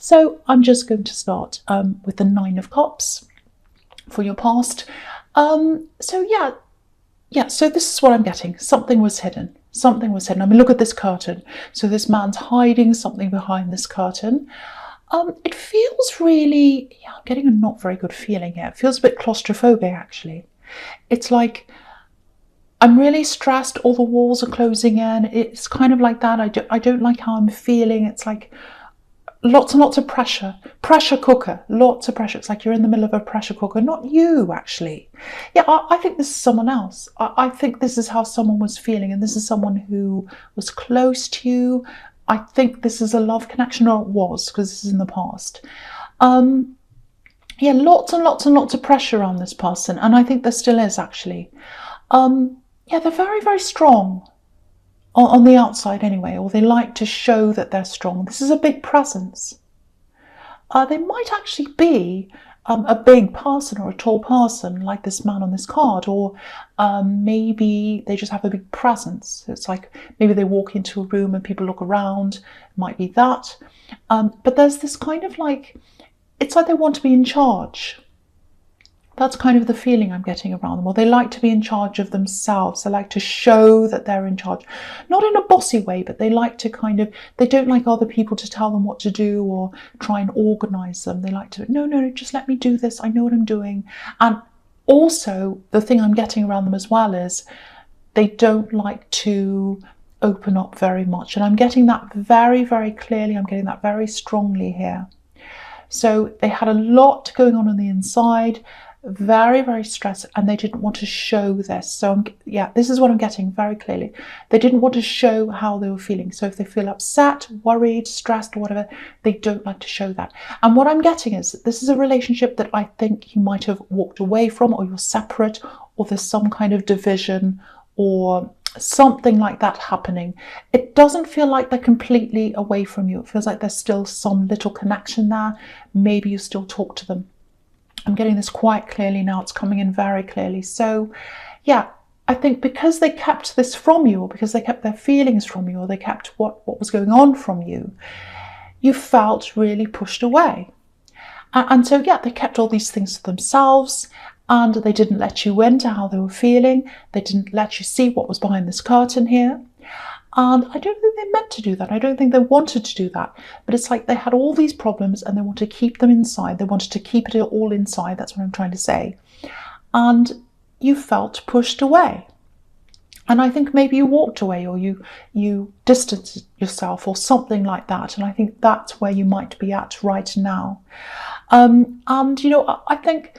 So I'm just going to start with the Nine of Cups for your past. So this is what I'm getting. Something was hidden. Something was hidden. I mean, look at this curtain. So this man's hiding something behind this curtain. It feels really, I'm getting a not very good feeling here. It feels a bit claustrophobic, actually. It's like I'm really stressed. All the walls are closing in. It's kind of like that. I don't like how I'm feeling. It's like lots and lots of pressure. Pressure cooker. Lots of pressure. It's like you're in the middle of a pressure cooker. Not you, actually. Yeah, I think this is someone else. I think this is how someone was feeling, and this is someone who was close to you. I think this is a love connection, or it was, because this is in the past. Yeah, lots and lots and lots of pressure on this person, and I think there still is, actually. Yeah, they're very, very strong on the outside anyway, or they like to show that they're strong. This is a big presence. They might actually be a big person or a tall person like this man on this card, or maybe they just have a big presence. It's like maybe they walk into a room and people look around. It might be that. But there's this kind of like, it's like they want to be in charge. That's kind of the feeling I'm getting around them. Or they like to be in charge of themselves. They like to show that they're in charge. Not in a bossy way, but they like to they don't like other people to tell them what to do or try and organise them. They like to, no, just let me do this. I know what I'm doing. And also, the thing I'm getting around them as well is they don't like to open up very much. And I'm getting that very, very clearly. I'm getting that very strongly here. So they had a lot going on the inside. Very, very stressed, and they didn't want to show this. So this is what I'm getting very clearly. They didn't want to show how they were feeling. So if they feel upset, worried, stressed, or whatever, they don't like to show that. And what I'm getting is that this is a relationship that I think you might have walked away from, or you're separate, or there's some kind of division or something like that happening. It doesn't feel like they're completely away from you. It feels like there's still some little connection there. Maybe you still talk to them. I'm getting this quite clearly now. It's coming in very clearly. So, yeah, I think because they kept this from you, or because they kept their feelings from you, or they kept what was going on from you, you felt really pushed away. And so, yeah, they kept all these things to themselves, and they didn't let you into how they were feeling. They didn't let you see what was behind this curtain here. And I don't think they meant to do that. I don't think they wanted to do that. But it's like they had all these problems and they want to keep them inside. They wanted to keep it all inside. That's what I'm trying to say. And you felt pushed away. And I think maybe you walked away, or you distanced yourself, or something like that. And I think that's where you might be at right now. I think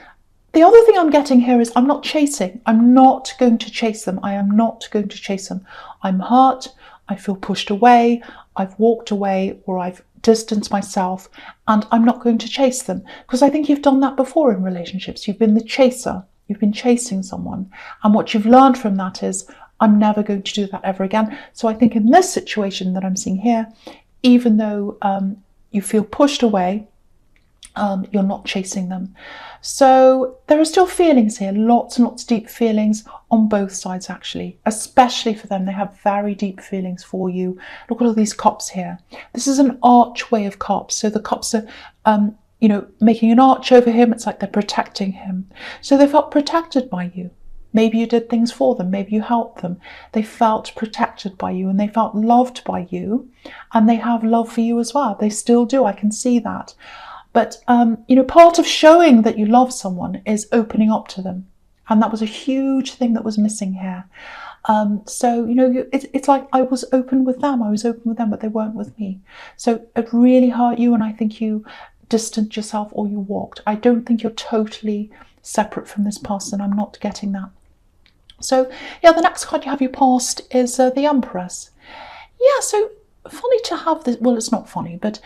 the other thing I'm getting here is I'm not chasing. I'm not going to chase them. I am not going to chase them. I'm hurt. I feel pushed away. I've walked away, or I've distanced myself, and I'm not going to chase them, because I think you've done that before in relationships. You've been the chaser. You've been chasing someone. And what you've learned from that is, I'm never going to do that ever again. So I think in this situation that I'm seeing here, even though you feel pushed away, you're not chasing them. So there are still feelings here, lots and lots of deep feelings on both sides, actually, especially for them. They have very deep feelings for you. Look at all these cups here. This is an archway of cups. So the cups are, making an arch over him. It's like they're protecting him. So they felt protected by you. Maybe you did things for them. Maybe you helped them. They felt protected by you, and they felt loved by you, and they have love for you as well. They still do. I can see that. But, part of showing that you love someone is opening up to them. And that was a huge thing that was missing here. It's like I was open with them. I was open with them, but they weren't with me. So it really hurt you, and I think you distanced yourself, or you walked. I don't think you're totally separate from this person. I'm not getting that. So, yeah, the next card you have your past is the Empress. Yeah, so funny to have this. Well, it's not funny, but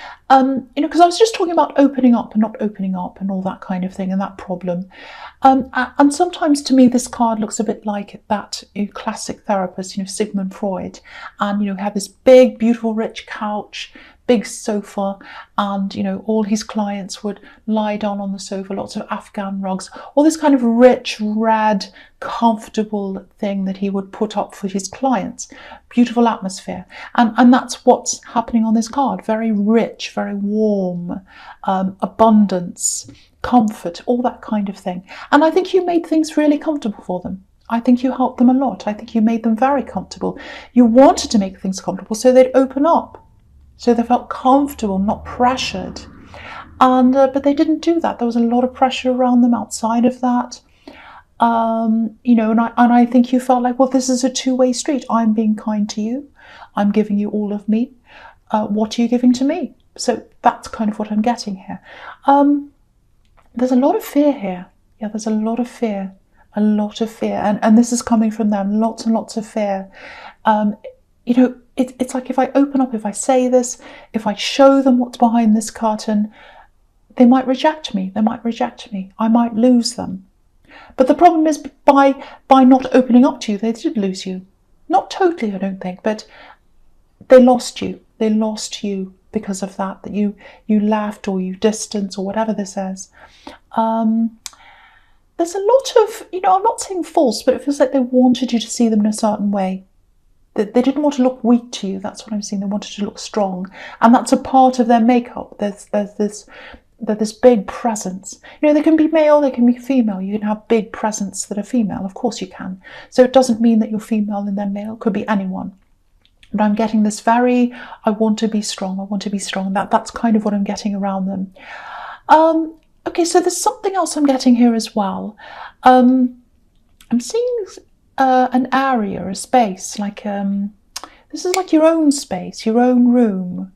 because I was just talking about opening up and not opening up and all that kind of thing, and that problem. And sometimes to me this card looks a bit like that classic therapist, Sigmund Freud, and have this big, beautiful, rich couch, big sofa, and all his clients would lie down on the sofa, lots of Afghan rugs, all this kind of rich, red, comfortable thing that he would put up for his clients. Beautiful atmosphere. And that's what's happening on this card. Very rich, very warm, abundance, comfort, all that kind of thing. And I think you made things really comfortable for them. I think you helped them a lot. I think you made them very comfortable. You wanted to make things comfortable so they'd open up, so they felt comfortable, not pressured. And but they didn't do that. There was a lot of pressure around them outside of that. And I think you felt like, well, this is a two-way street. I'm being kind to you. I'm giving you all of me. What are you giving to me? So that's kind of what I'm getting here. There's a lot of fear here. Yeah, there's a lot of fear. A lot of fear. And this is coming from them. Lots and lots of fear. It's like if I open up, if I say this, if I show them what's behind this curtain, they might reject me. They might reject me. I might lose them. But the problem is by not opening up to you, they did lose you. Not totally, I don't think, but they lost you. They lost you because of that you left or you distanced or whatever this is. There's a lot of, I'm not saying false, but it feels like they wanted you to see them in a certain way. That they didn't want to look weak to you. That's what I'm saying. They wanted to look strong. And that's a part of their makeup. There's this big presence. They can be male, they can be female. You can have big presence that are female. Of course you can. So it doesn't mean that you're female and they're male. It could be anyone. But I'm getting this I want to be strong. I want to be strong. That's kind of what I'm getting around them. Okay, so there's something else I'm getting here as well. I'm seeing an area, a space, like this is like your own space, your own room.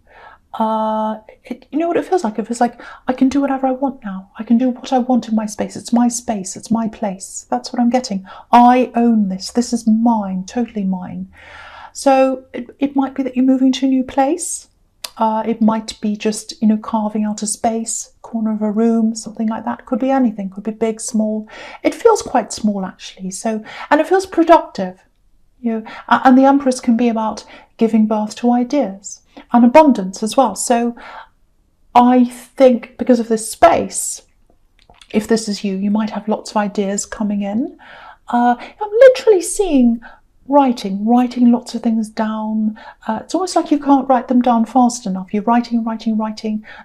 You know what it feels like? It feels like I can do whatever I want now. I can do what I want in my space. It's my space. It's my place. That's what I'm getting. I own this. This is mine, totally mine. So it might be that you're moving to a new place. It might be just, carving out a space, corner of a room, something like that. Could be anything. Could be big, small. It feels quite small, actually. So, and it feels productive. And the Empress can be about giving birth to ideas and abundance as well. So I think because of this space, if this is you might have lots of ideas coming in. I'm literally seeing writing lots of things down. It's almost like you can't write them down fast enough. You're writing,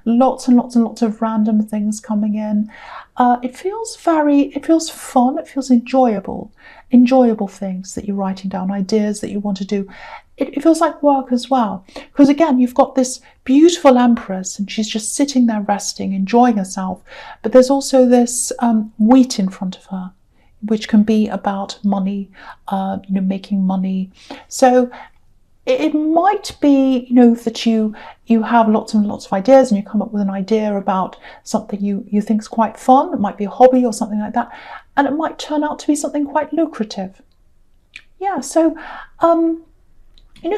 lots and lots and lots of random things coming in. It feels fun, it feels enjoyable things that you're writing down, ideas that you want to do. It feels like work as well, because again, you've got this beautiful Empress and she's just sitting there resting, enjoying herself, but there's also this wheat in front of her, which can be about money, making money. So it might be, that you have lots and lots of ideas and you come up with an idea about something you think is quite fun. It might be a hobby or something like that. And it might turn out to be something quite lucrative. Yeah, so,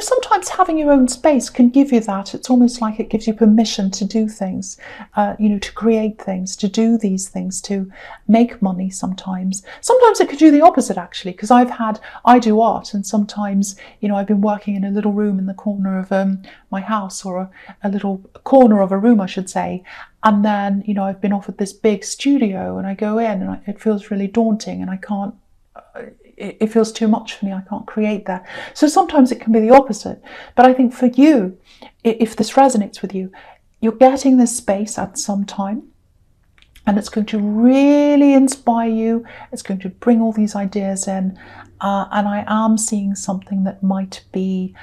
sometimes having your own space can give you that. It's almost like it gives you permission to do things, to create things, to do these things, to make money sometimes. Sometimes it could do the opposite, actually, because I do art, and sometimes, I've been working in a little room in the corner of my house, or a little corner of a room, I should say, and then, I've been offered this big studio, and I go in, and it feels really daunting, and I can't, it feels too much for me. I can't create that. So sometimes it can be the opposite. But I think for you, if this resonates with you, you're getting this space at some time, and it's going to really inspire you. It's going to bring all these ideas in. And I am seeing something that might be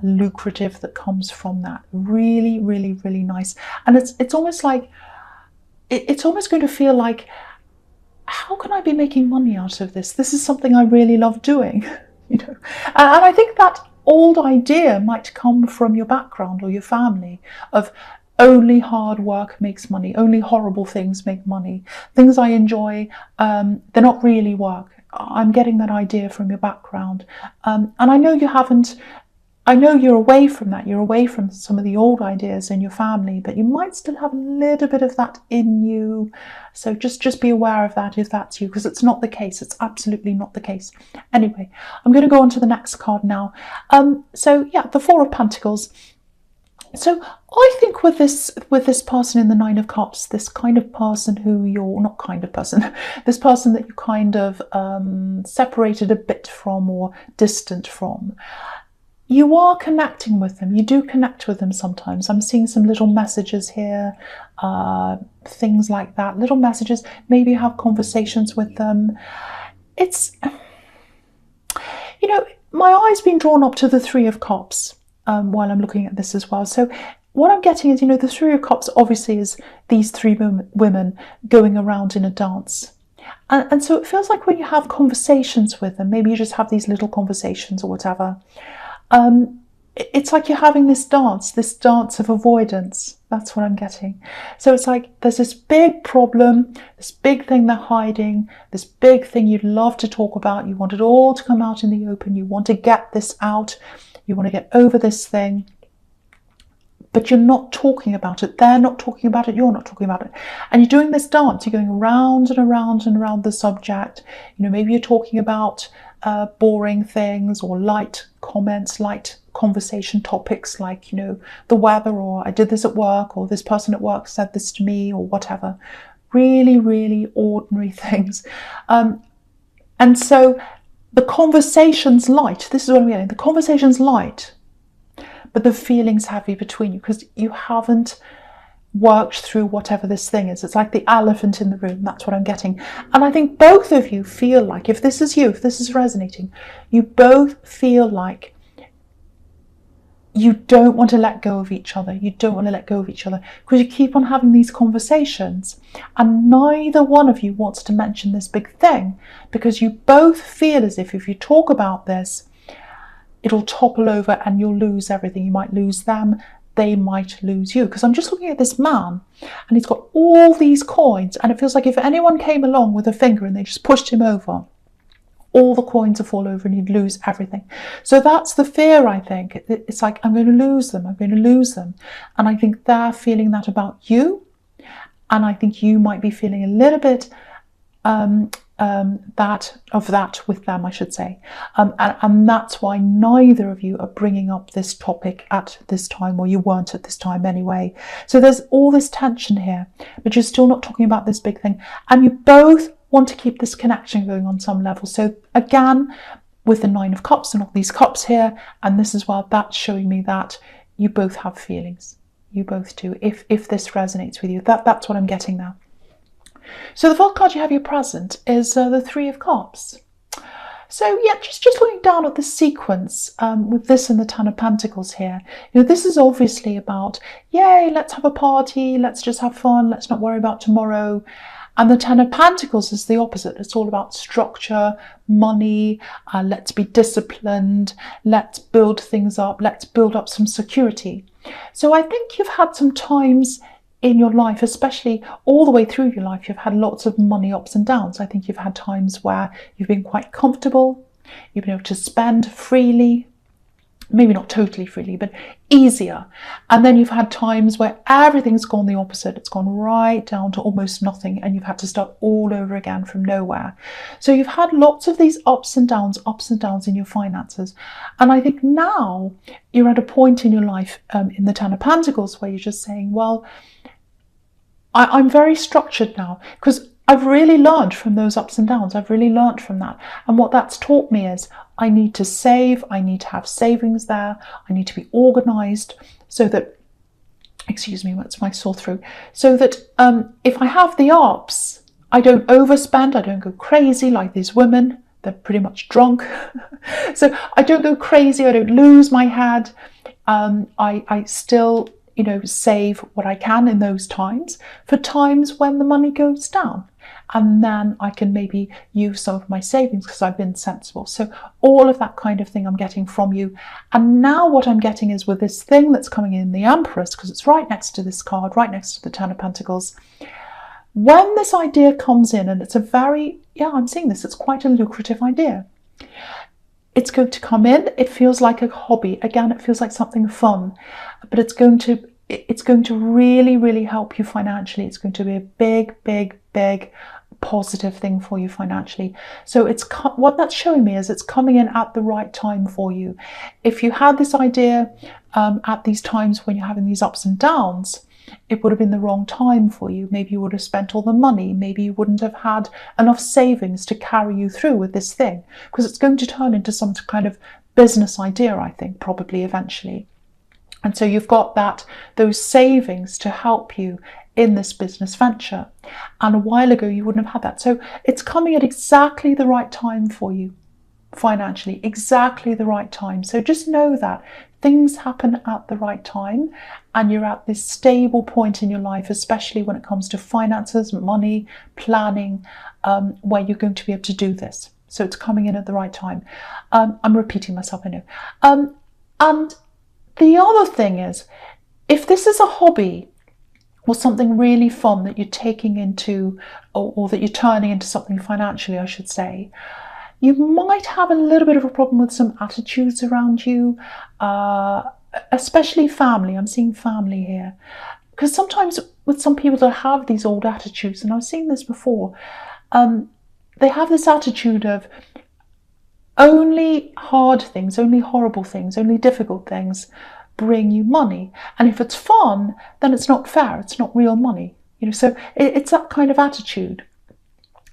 lucrative that comes from that. Really, really, really nice. And it's almost like, it's almost going to feel like, how can I be making money out of this? This is something I really love doing, And I think that old idea might come from your background or your family of only hard work makes money, only horrible things make money. Things I enjoy, they're not really work. I'm getting that idea from your background. And I know you're away from that. You're away from some of the old ideas in your family, but you might still have a little bit of that in you. So just be aware of that if that's you, because it's not the case. It's absolutely not the case. Anyway, I'm going to go on to the next card now. So yeah, the Four of Pentacles. So I think with this person in the Nine of Cups, this kind of person who you're not kind of person, this person that you kind of separated a bit from or distant from, you are connecting with them. You do connect with them sometimes. I'm seeing some little messages here, things like that. Little messages. Maybe you have conversations with them. It's, my eye's been drawn up to the Three of Cups while I'm looking at this as well. So what I'm getting is, the Three of Cups obviously is these three women going around in a dance. And so it feels like when you have conversations with them, maybe you just have these little conversations or whatever, it's like you're having this dance of avoidance. That's what I'm getting. So it's like there's this big problem, this big thing they're hiding, this big thing you'd love to talk about. You want it all to come out in the open. You want to get this out. You want to get over this thing. But you're not talking about it. They're not talking about it. You're not talking about it. And you're doing this dance. You're going around and around and around the subject. Maybe you're talking about boring things or light comments, light conversation topics like, the weather, or I did this at work, or this person at work said this to me, or whatever. Really, really ordinary things. And so the conversation's light. This is what I'm getting. The conversation's light, but the feeling's heavy between you because you haven't worked through whatever this thing is. It's like the elephant in the room. That's what I'm getting. And I think both of you feel like, if this is you, if this is resonating, you both feel like you don't want to let go of each other. You don't want to let go of each other because you keep on having these conversations and neither one of you wants to mention this big thing because you both feel as if you talk about this, it'll topple over and you'll lose everything. You might lose them. They might lose you. Because I'm just looking at this man and he's got all these coins and it feels like if anyone came along with a finger and they just pushed him over, all the coins would fall over and he'd lose everything. So that's the fear, I think. It's like, I'm going to lose them. I'm going to lose them. And I think they're feeling that about you. And I think you might be feeling a little bit that with them, I should say. And that's why neither of you are bringing up this topic at this time, or you weren't at this time anyway. So there's all this tension here, but you're still not talking about this big thing. And you both want to keep this connection going on some level. So again, with the Nine of Cups and all these cups here, and this as well, that's showing me that you both have feelings. You both do. If this resonates with you, that's what I'm getting now. So the fourth card you have your present is the Three of Cups. So yeah, just looking down at the sequence with this and the Ten of Pentacles here. This is obviously about, yay, let's have a party, let's just have fun, let's not worry about tomorrow. And the Ten of Pentacles is the opposite. It's all about structure, money, let's be disciplined, let's build things up, let's build up some security. So I think you've had some times in your life, especially all the way through your life, you've had lots of money ups and downs. I think you've had times where you've been quite comfortable, you've been able to spend freely, maybe not totally freely, but easier. And then you've had times where everything's gone the opposite. It's gone right down to almost nothing and you've had to start all over again from nowhere. So you've had lots of these ups and downs in your finances. And I think now you're at a point in your life in the Ten of Pentacles where you're just saying, well, I'm very structured now because I've really learned from those ups and downs. I've really learned from that. And what that's taught me is I need to save. I need to have savings there. I need to be organized so that, excuse me, that's my sore throat. So that if I have the ups, I don't overspend. I don't go crazy like these women. They're pretty much drunk. So I don't go crazy. I don't lose my head. I still, save what I can in those times for times when the money goes down. And then I can maybe use some of my savings because I've been sensible. So all of that kind of thing I'm getting from you. And now what I'm getting is with this thing that's coming in, the Empress, because it's right next to this card, right next to the Ten of Pentacles. When this idea comes in, and it's a very, I'm seeing this, it's quite a lucrative idea. It's going to come in, it feels like a hobby. Again, it feels like something fun, but it's going to really, really help you financially. It's going to be a big, big, big positive thing for you financially. So it's what that's showing me is it's coming in at the right time for you. If you had this idea at these times when you're having these ups and downs, it would have been the wrong time for you. Maybe you would have spent all the money. Maybe you wouldn't have had enough savings to carry you through with this thing, because it's going to turn into some kind of business idea, I think, probably eventually. And so you've got those savings to help you in this business venture. And a while ago, you wouldn't have had that. So it's coming at exactly the right time for you financially, exactly the right time. So just know that things happen at the right time, and you're at this stable point in your life, especially when it comes to finances, money, planning, where you're going to be able to do this. So it's coming in at the right time. I'm repeating myself, I know. And the other thing is, if this is a hobby or something really fun that you're taking into, or that you're turning into something financially, I should say, you might have a little bit of a problem with some attitudes around you, especially family. I'm seeing family here. Because sometimes with some people that have these old attitudes, and I've seen this before, they have this attitude of only hard things, only horrible things, only difficult things bring you money. And if it's fun, then it's not fair. It's not real money. So it's that kind of attitude.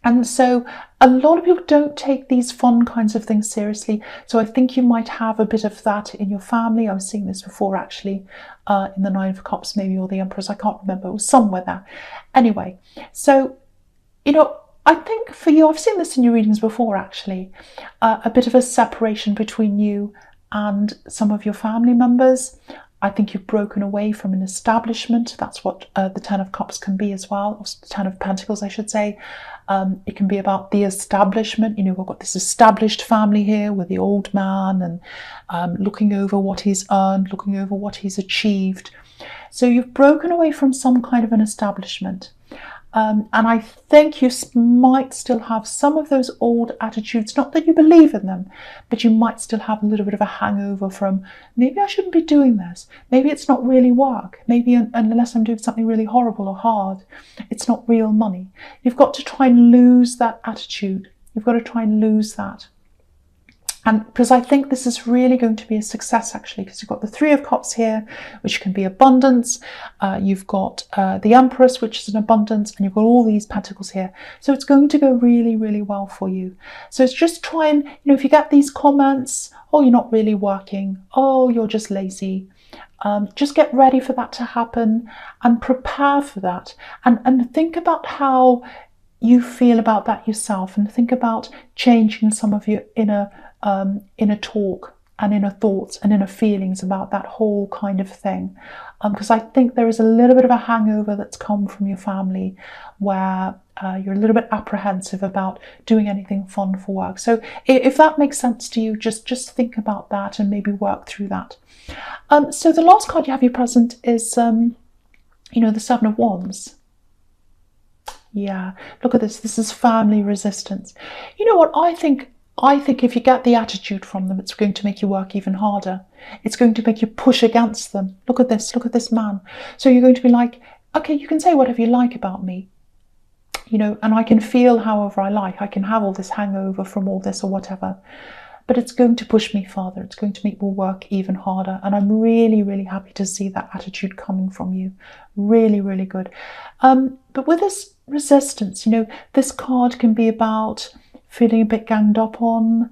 And so a lot of people don't take these fun kinds of things seriously. So I think you might have a bit of that in your family. I was seeing this before, actually, in the Nine of Cups, maybe, or the Empress. I can't remember. It was somewhere there. Anyway, so, I think for you, I've seen this in your readings before, actually, a bit of a separation between you and some of your family members. I think you've broken away from an establishment. That's what the Ten of Cups can be as well, or the Ten of Pentacles, I should say. It can be about the establishment. We've got this established family here with the old man, and looking over what he's earned, looking over what he's achieved. So you've broken away from some kind of an establishment. And I think you might still have some of those old attitudes, not that you believe in them, but you might still have a little bit of a hangover from, maybe I shouldn't be doing this. Maybe it's not really work. Maybe unless I'm doing something really horrible or hard, it's not real money. You've got to try and lose that attitude. You've got to try and lose that. And because I think this is really going to be a success, actually, because you've got the Three of Cups here, which can be abundance. You've got the Empress, which is an abundance, and you've got all these Pentacles here. So it's going to go really, really well for you. So it's just try and, if you get these comments, oh, you're not really working, oh, you're just lazy, just get ready for that to happen and prepare for that. And think about how you feel about that yourself, and think about changing some of your inner talk and inner thoughts and inner feelings about that whole kind of thing, because I think there is a little bit of a hangover that's come from your family where you're a little bit apprehensive about doing anything fun for work. So if that makes sense to you, just think about that and maybe work through that. So the last card you have here present is the Seven of Wands. Yeah, look at this. This is family resistance. You know what? I think if you get the attitude from them, it's going to make you work even harder. It's going to make you push against them. Look at this man. So you're going to be like, okay, you can say whatever you like about me, and I can feel however I like. I can have all this hangover from all this or whatever, but it's going to push me farther. It's going to make me work even harder. And I'm really, really happy to see that attitude coming from you. Really, really good. But with this resistance, this card can be about feeling a bit ganged up on,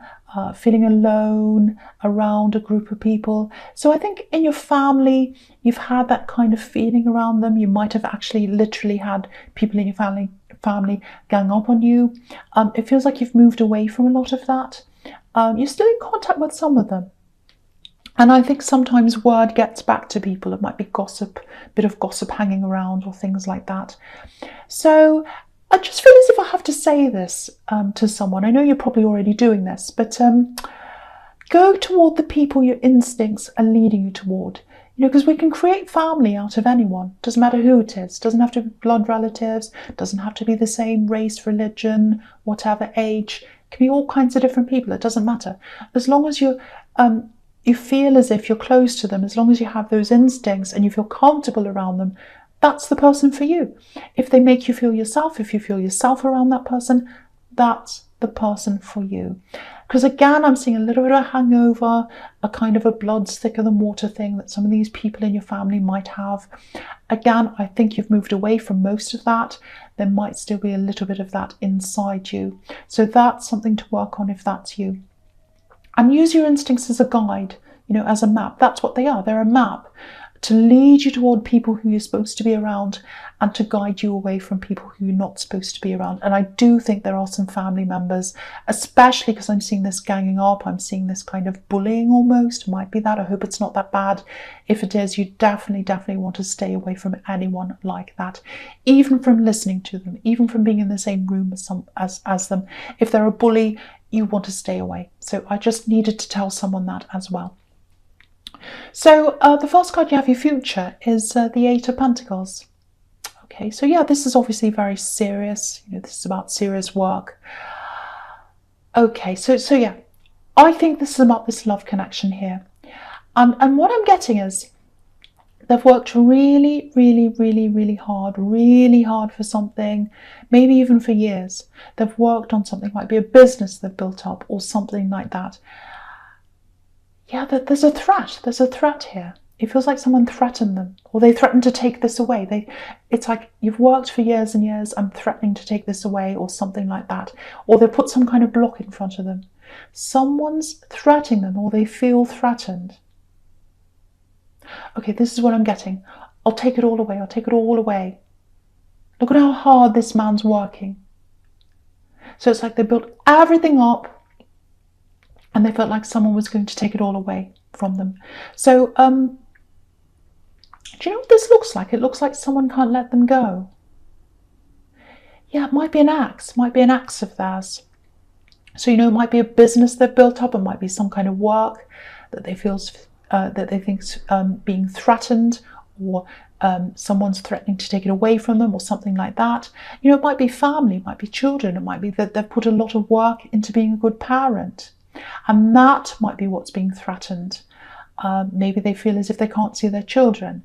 feeling alone around a group of people. So I think in your family, you've had that kind of feeling around them. You might have actually literally had people in your family gang up on you. It feels like you've moved away from a lot of that. You're still in contact with some of them. And I think sometimes word gets back to people. It might be gossip, a bit of gossip hanging around or things like that. So I just feel as if I have to say this to someone. I know you're probably already doing this, but go toward the people your instincts are leading you toward. Because we can create family out of anyone. Doesn't matter who it is. Doesn't have to be blood relatives. Doesn't have to be the same race, religion, whatever, age. It can be all kinds of different people. It doesn't matter. As long as you feel as if you're close to them, as long as you have those instincts and you feel comfortable around them, that's the person for you. If they make you feel yourself, if you feel yourself around that person, that's the person for you. Because again, I'm seeing a little bit of a hangover, a kind of a blood's thicker than water thing that some of these people in your family might have. Again, I think you've moved away from most of that. There might still be a little bit of that inside you. So that's something to work on if that's you. And use your instincts as a guide, as a map. That's what they are. They're a map to lead you toward people who you're supposed to be around and to guide you away from people who you're not supposed to be around. And I do think there are some family members, especially because I'm seeing this ganging up, I'm seeing this kind of bullying almost. Might be that. I hope it's not that bad. If it is, you definitely want to stay away from anyone like that, even from listening to them, even from being in the same room as them. If they're a bully, you want to stay away. So I just needed to tell someone that as well. So the first card you have, your future, is the Eight of Pentacles. Okay, so yeah, this is obviously very serious. This is about serious work. Okay, so yeah, I think this is about this love connection here. And what I'm getting is they've worked really hard for something, maybe even for years. They've worked on something, might be a business they've built up or something like that. Yeah, there's a threat. There's a threat here. It feels like someone threatened them, or they threatened to take this away. It's like, you've worked for years and years, I'm threatening to take this away, or something like that. Or they put some kind of block in front of them. Someone's threatening them, or they feel threatened. Okay, this is what I'm getting. I'll take it all away. I'll take it all away. Look at how hard this man's working. So it's like they built everything up, and they felt like someone was going to take it all away from them. So, do you know what this looks like? It looks like someone can't let them go. Yeah, it might be an axe. Might be an axe of theirs. So, it might be a business they've built up. It might be some kind of work that they feel that they think's being threatened, or someone's threatening to take it away from them, or something like that. It might be family, it might be children. It might be that they've put a lot of work into being a good parent. And that might be what's being threatened. Maybe they feel as if they can't see their children.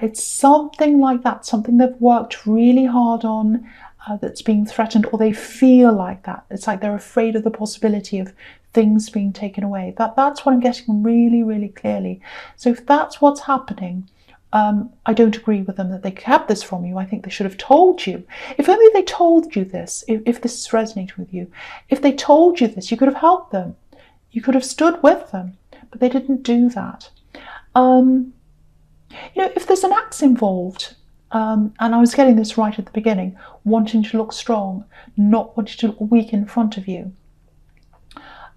It's something like that, something they've worked really hard on that's being threatened, or they feel like that. It's like they're afraid of the possibility of things being taken away. That's what I'm getting really clearly. So if that's what's happening, I don't agree with them that they kept this from you. I think they should have told you. If only they told you this, if this is resonating with you. If they told you this, you could have helped them. You could have stood with them, but they didn't do that. If there's an axe involved, and I was getting this right at the beginning, wanting to look strong, not wanting to look weak in front of you.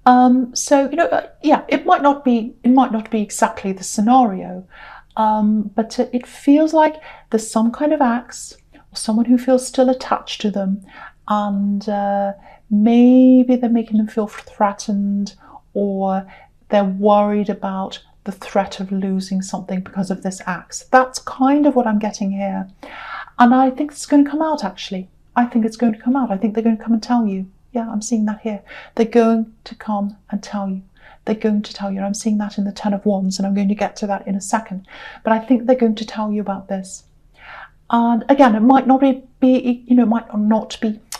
Yeah, it might not be exactly the scenario. But it feels like there's some kind of axe, or someone who feels still attached to them, and maybe they're making them feel threatened, or they're worried about the threat of losing something because of this axe. That's kind of what I'm getting here. And I think it's going to come out, actually. I think it's going to come out. I think they're going to come and tell you. Yeah, I'm seeing that here. They're going to come and tell you. They're going to tell you. And I'm seeing that in the Ten of Wands, and I'm going to get to that in a second. But I think they're going to tell you about this. And again, it might not be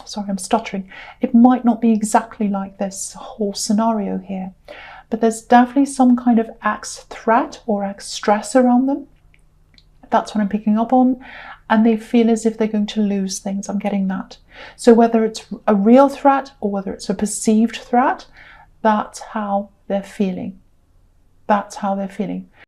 sorry, I'm stuttering. It might not be exactly like this whole scenario here. But there's definitely some kind of axe threat or axe stress around them. That's what I'm picking up on. And they feel as if they're going to lose things. I'm getting that. So whether it's a real threat or whether it's a perceived threat, that's how they're feeling. That's how they're feeling.